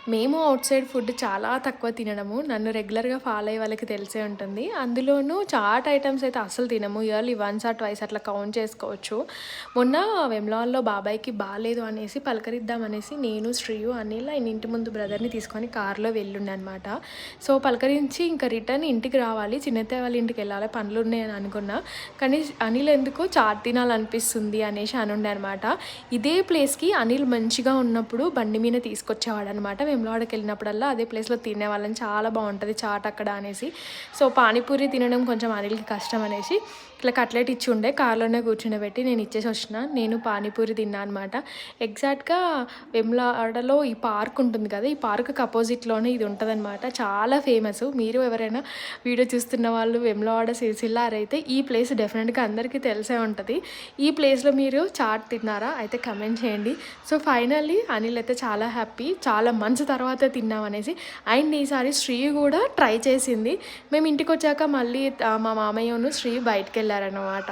మేము out side food చాలా తక్కువ తినడము. నన్ను రెగ్యులర్‌గా ఫాలో అయ్యే వాళ్ళకి తెలిసే ఉంటుంది. అందులోనూ చాట్ ఐటెమ్స్ అయితే అస్సలు తినము. ఇయర్లీ వన్స్ ఆర్ ట్వైస్ అట్లా కౌంట్ చేసుకోవచ్చు. మొన్న వేములవాడలో బాబాయికి బాలేదు అనేసి పలకరిద్దామనేసి నేను, శ్రీయు, అనిల్ ఆయన ఇంటి ముందు బ్రదర్‌ని తీసుకొని కార్‌లో వెళ్ళుండే అనమాట. సో, పలకరించి ఇంకా రిటర్న్ ఇంటికి రావాలి. చిన్నత్తయ్య వాళ్ళ ఇంటికెళ్ళాలి పనులున్నాయని అనుకున్నా. కానీ అనిల్ ఎందుకో చాట్ తినాలనిపిస్తుంది అనేసి అనుండే అనమాట. ఇదే ప్లేస్‌కి అనిల్ మంచిగా ఉన్నప్పుడు బండి మీద తీసుకొచ్చేవాడనమాట. వేములవాడకెళ్ళినప్పుడల్లా అదే ప్లేస్‌లో తినేవాళ్ళం. చాలా బావుంటది చాట్ అక్కడ అనేసి. సో, పానీపూరి తినడం కొంచెం అనిల్‌కి కష్టం అనేసి ఇట్లా కట్లెట్ ఇచ్చి ఉండే. కార్‌లోనే కూర్చుండబెట్టి నేను ఇచ్చేసి వచ్చిన. నేను పానీపూరి తిన్నా అనమాట. ఎగ్జాక్ట్‌గా వేములవాడలో ఈ పార్క్ ఉంటుంది కదా! ఈ పార్క్‌కి అపోజిట్‌లోనే ఇది ఉంటదనమాట. చాలా ఫేమసు. మీరు ఎవరైనా వీడియో చూస్తున్న వాళ్ళు వేములవాడ సిరిసిల్లార్ అయితే ఈ ప్లేస్ డెఫినెట్‌గా అందరికీ తెలిసే ఉంటది. ఈ ప్లేస్‌లో మీరు చాట్ తిన్నారా? అయితే కమెంట్ చేయండి. సో, ఫైనల్లీ అనిల్ అయితే చాలా హ్యాపీ. చాలా మంత్స్ తర్వాత తిన్నామనేసి. అండ్ ఈసారి శ్రీ కూడా ట్రై చేసింది. మేము ఇంటికొచ్చాక మళ్ళీ మా మామయ్యను, శ్రీ బయటికెళ్లారనమాట.